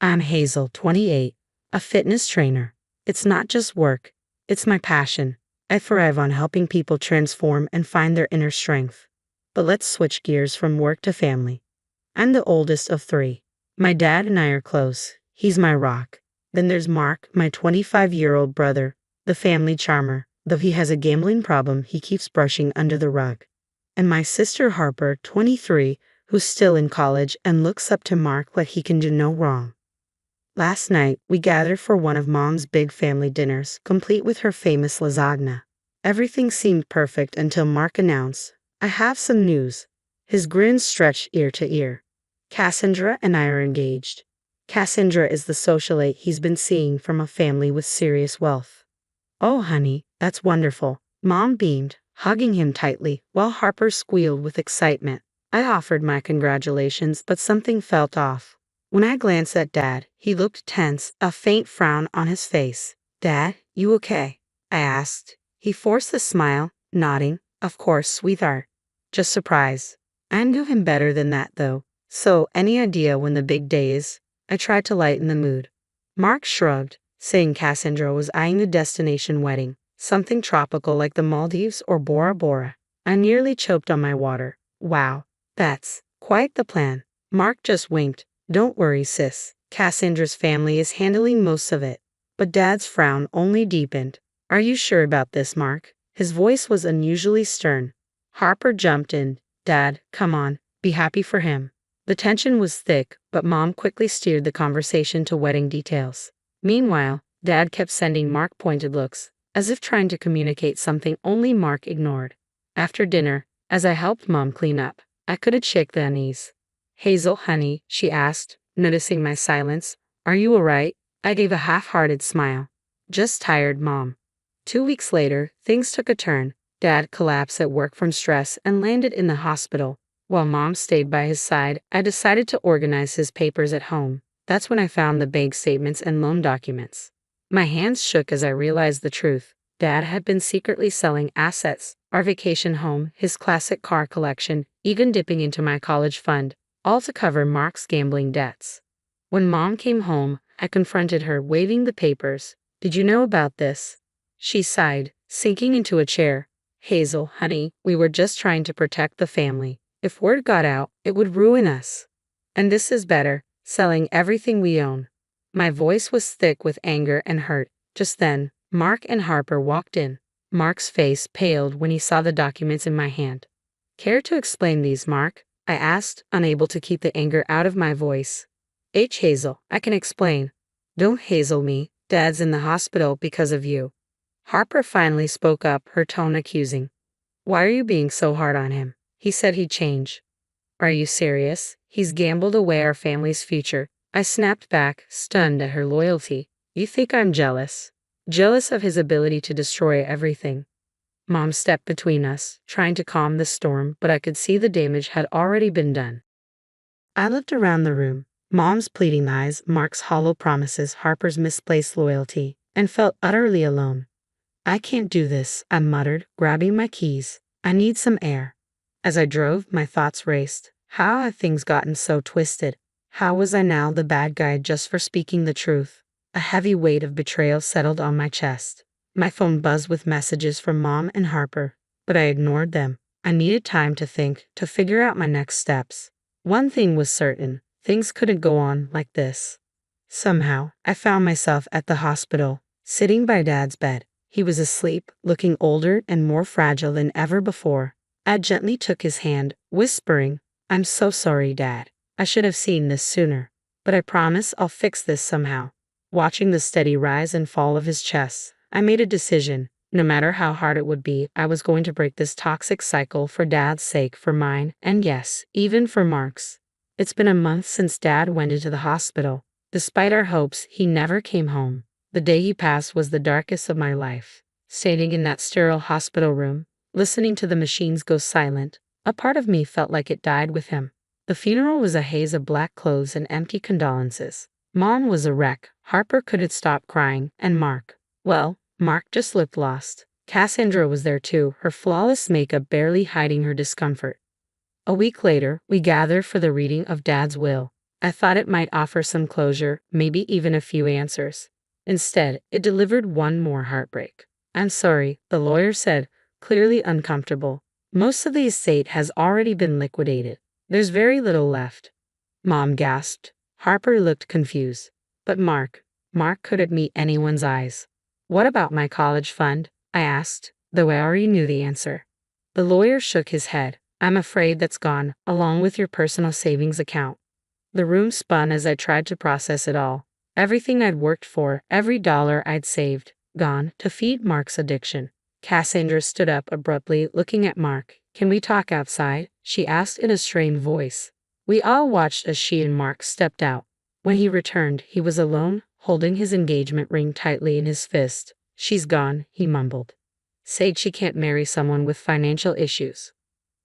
I'm Hazel, 28, a fitness trainer. It's not just work, it's my passion. I thrive on helping people transform and find their inner strength. But let's switch gears from work to family. I'm the oldest of three. My dad and I are close. He's my rock. Then there's Mark, my 25-year-old brother, the family charmer. Though he has a gambling problem, he keeps brushing under the rug. And my sister Harper, 23, who's still in college and looks up to Mark like he can do no wrong. Last night, we gathered for one of Mom's big family dinners, complete with her famous lasagna. Everything seemed perfect until Mark announced, "I have some news." His grin stretched ear to ear. Cassandra and I are engaged. Cassandra is the socialite he's been seeing from a family with serious wealth. "Oh, honey, that's wonderful," Mom beamed, hugging him tightly, while Harper squealed with excitement. I offered my congratulations, but something felt off. When I glanced at Dad, he looked tense, a faint frown on his face. "Dad, you okay?" I asked. He forced a smile, nodding, "Of course, sweetheart. Just surprised." I knew him better than that, though. "So, any idea when the big day is?" I tried to lighten the mood. Mark shrugged, saying Cassandra was eyeing the destination wedding, something tropical like the Maldives or Bora Bora. I nearly choked on my water. "Wow, that's quite the plan." Mark just winked. "Don't worry, sis. Cassandra's family is handling most of it." But Dad's frown only deepened. "Are you sure about this, Mark?" His voice was unusually stern. Harper jumped in. "Dad, come on, be happy for him." The tension was thick, but Mom quickly steered the conversation to wedding details. Meanwhile, Dad kept sending Mark pointed looks, as if trying to communicate something only Mark ignored. After dinner, as I helped Mom clean up, I couldn't shake the unease. "Hazel, honey," she asked, noticing my silence, "are you all right?" I gave a half-hearted smile. "Just tired, Mom." 2 weeks later, things took a turn. Dad collapsed at work from stress and landed in the hospital. While Mom stayed by his side, I decided to organize his papers at home. That's when I found the bank statements and loan documents. My hands shook as I realized the truth. Dad had been secretly selling assets, our vacation home, his classic car collection, even dipping into my college fund, all to cover Mark's gambling debts. When Mom came home, I confronted her, waving the papers. "Did you know about this?" She sighed, sinking into a chair. "Hazel, honey, we were just trying to protect the family. If word got out, it would ruin us. And this is better, selling everything we own." My voice was thick with anger and hurt. Just then, Mark and Harper walked in. Mark's face paled when he saw the documents in my hand. "Care to explain these, Mark?" I asked, unable to keep the anger out of my voice. Hazel, I can explain." "Don't hazel me. Dad's in the hospital because of you." Harper finally spoke up, her tone accusing. "Why are you being so hard on him? He said he'd change." "Are you serious? He's gambled away our family's future." I snapped back, stunned at her loyalty. "You think I'm jealous?" "Jealous of his ability to destroy everything." Mom stepped between us, trying to calm the storm, but I could see the damage had already been done. I looked around the room. Mom's pleading eyes, Mark's hollow promises, Harper's misplaced loyalty, and felt utterly alone. "I can't do this," I muttered, grabbing my keys. "I need some air." As I drove, my thoughts raced. How had things gotten so twisted? How was I now the bad guy just for speaking the truth? A heavy weight of betrayal settled on my chest. My phone buzzed with messages from Mom and Harper, but I ignored them. I needed time to think, to figure out my next steps. One thing was certain, things couldn't go on like this. Somehow, I found myself at the hospital, sitting by Dad's bed. He was asleep, looking older and more fragile than ever before. I gently took his hand, whispering, "I'm so sorry, Dad. I should have seen this sooner. But I promise I'll fix this somehow." Watching the steady rise and fall of his chest, I made a decision. No matter how hard it would be, I was going to break this toxic cycle for Dad's sake, for mine, and yes, even for Mark's. It's been a month since Dad went into the hospital. Despite our hopes, he never came home. The day he passed was the darkest of my life. Standing in that sterile hospital room, listening to the machines go silent, a part of me felt like it died with him. The funeral was a haze of black clothes and empty condolences. Mom was a wreck, Harper couldn't stop crying, and Mark, well, Mark just looked lost. Cassandra was there too, her flawless makeup barely hiding her discomfort. A week later, we gathered for the reading of Dad's will. I thought it might offer some closure, maybe even a few answers. Instead, it delivered one more heartbreak. I'm sorry, the lawyer said, clearly uncomfortable. Most of the estate has already been liquidated. There's very little left. Mom gasped. Harper looked confused. But Mark couldn't meet anyone's eyes. What about my college fund? I asked, though I already knew the answer. The lawyer shook his head. I'm afraid that's gone, along with your personal savings account. The room spun as I tried to process it all. Everything I'd worked for, every dollar I'd saved, gone to feed Mark's addiction. Cassandra stood up abruptly, looking at Mark. Can we talk outside? She asked in a strained voice. We all watched as she and Mark stepped out. When he returned, he was alone, holding his engagement ring tightly in his fist. She's gone, he mumbled. Said she can't marry someone with financial issues.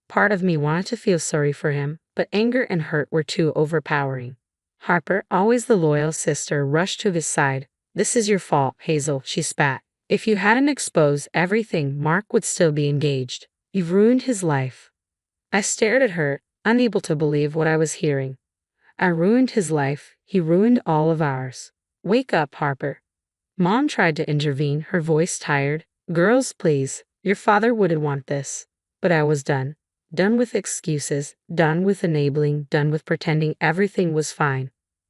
Part of me wanted to feel sorry for him, but anger and hurt were too overpowering. Harper, always the loyal sister, rushed to his side. This is your fault, Hazel, she spat. If you hadn't exposed everything, Mark would still be engaged. You've ruined his life. I stared at her, unable to believe what I was hearing. I ruined his life, he ruined all of ours. Wake up, Harper. Mom tried to intervene, her voice tired. Girls, please, your father wouldn't want this. But I was done. Done with excuses, done with enabling, done with pretending everything was fine.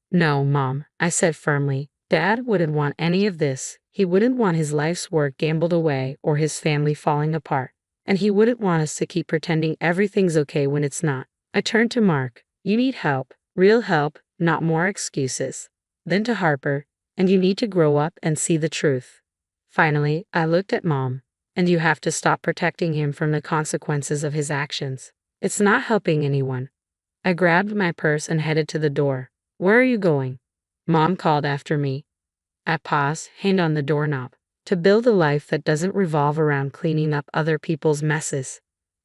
No, Mom, I said firmly. Dad wouldn't want any of this. He wouldn't want his life's work gambled away or his family falling apart. And he wouldn't want us to keep pretending everything's okay when it's not. I turned to Mark. You need help, real help, not more excuses. Then to Harper, and you need to grow up and see the truth. Finally, I looked at Mom. And you have to stop protecting him from the consequences of his actions. It's not helping anyone. I grabbed my purse and headed to the door. Where are you going? Mom called after me. I paused, hand on the doorknob. To build a life that doesn't revolve around cleaning up other people's messes.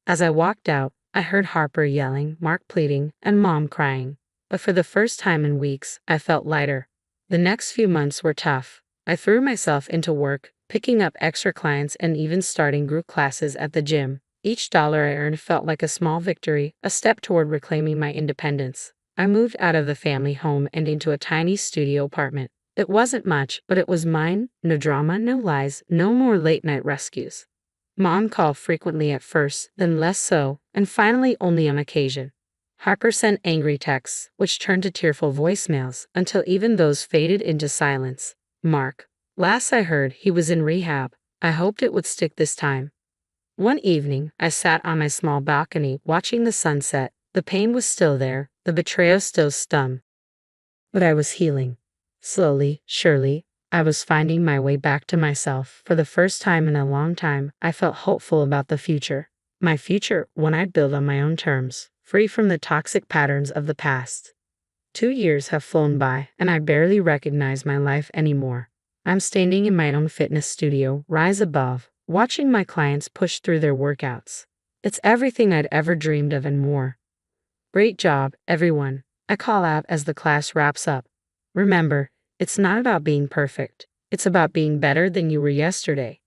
As I walked out, I heard Harper yelling, Mark pleading, and Mom crying. But for the first time in weeks, I felt lighter. The next few months were tough. I threw myself into work, picking up extra clients and even starting group classes at the gym. Each dollar I earned felt like a small victory, a step toward reclaiming my independence. I moved out of the family home and into a tiny studio apartment. It wasn't much, but it was mine. No drama, no lies, no more late-night rescues. Mom called frequently at first, then less so, and finally only on occasion. Harper sent angry texts, which turned to tearful voicemails, until even those faded into silence. Mark. Last I heard, he was in rehab. I hoped it would stick this time. One evening, I sat on my small balcony watching the sunset. The pain was still there, the betrayal still stung. But I was healing. Slowly, surely, I was finding my way back to myself. For the first time in a long time, I felt hopeful about the future. My future, one I'd build on my own terms, free from the toxic patterns of the past. 2 years have flown by, and I barely recognize my life anymore. I'm standing in my own fitness studio, rise above, watching my clients push through their workouts. It's everything I'd ever dreamed of and more. Great job, everyone, I call out as the class wraps up. Remember, it's not about being perfect. It's about being better than you were yesterday.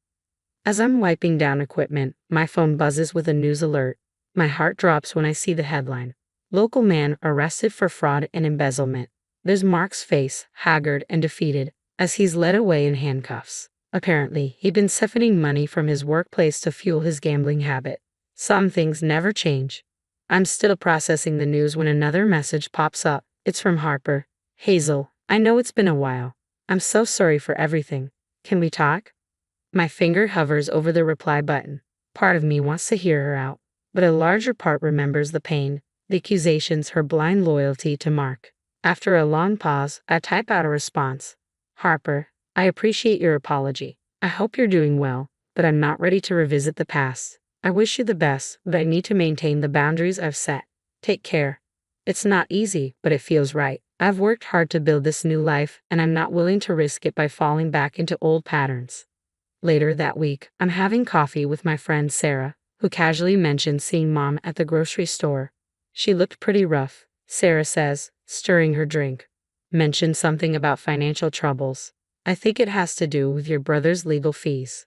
As I'm wiping down equipment, my phone buzzes with a news alert. My heart drops when I see the headline. Local man arrested for fraud and embezzlement. There's Mark's face, haggard and defeated, as he's led away in handcuffs. Apparently, he'd been siphoning money from his workplace to fuel his gambling habit. Some things never change. I'm still processing the news when another message pops up. It's from Harper. Hazel, I know it's been a while. I'm so sorry for everything. Can we talk? My finger hovers over the reply button. Part of me wants to hear her out, but a larger part remembers the pain, the accusations, her blind loyalty to Mark. After a long pause, I type out a response. Harper, I appreciate your apology. I hope you're doing well, but I'm not ready to revisit the past. I wish you the best, but I need to maintain the boundaries I've set. Take care. It's not easy, but it feels right. I've worked hard to build this new life, and I'm not willing to risk it by falling back into old patterns. Later that week, I'm having coffee with my friend Sarah, who casually mentioned seeing Mom at the grocery store. She looked pretty rough, Sarah says, stirring her drink. Mentioned something about financial troubles. I think it has to do with your brother's legal fees.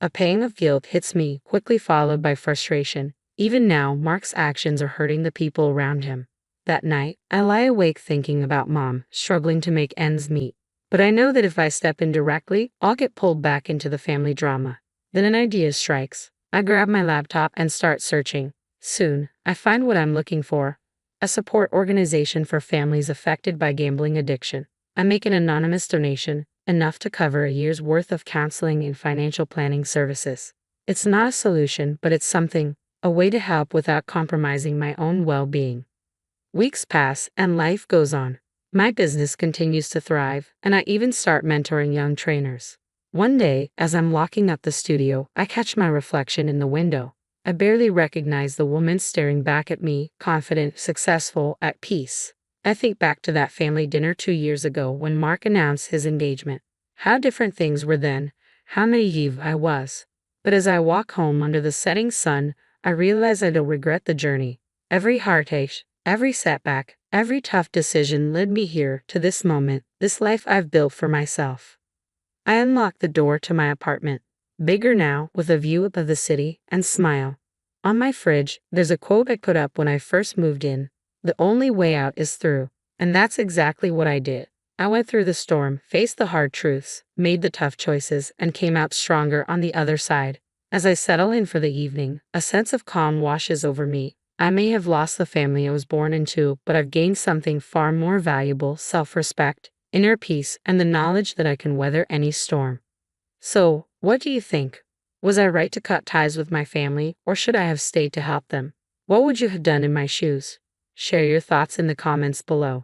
A pang of guilt hits me, quickly followed by frustration. Even now, Mark's actions are hurting the people around him. That night, I lie awake thinking about mom, struggling to make ends meet. But I know that if I step in directly, I'll get pulled back into the family drama. Then an idea strikes. I grab my laptop and start searching. Soon, I find what I'm looking for: a support organization for families affected by gambling addiction. I make an anonymous donation, enough to cover a year's worth of counseling and financial planning services. It's not a solution, but it's something, a way to help without compromising my own well-being. Weeks pass and life goes on. My business continues to thrive, and I even start mentoring young trainers. One day, as I'm locking up the studio, I catch my reflection in the window. I barely recognize the woman staring back at me, confident, successful, at peace. I think back to that family dinner 2 years ago when Mark announced his engagement. How different things were then, how naive I was. But as I walk home under the setting sun, I realize I don't regret the journey. Every heartache, every setback, every tough decision led me here, to this moment, this life I've built for myself. I unlock the door to my apartment, bigger now, with a view of the city, and smile. On my fridge, there's a quote I put up when I first moved in: "The only way out is through." And that's exactly what I did. I went through the storm, faced the hard truths, made the tough choices, and came out stronger on the other side. As I settle in for the evening, a sense of calm washes over me. I may have lost the family I was born into, but I've gained something far more valuable: self-respect, inner peace, and the knowledge that I can weather any storm. So, what do you think? Was I right to cut ties with my family, or should I have stayed to help them? What would you have done in my shoes? Share your thoughts in the comments below.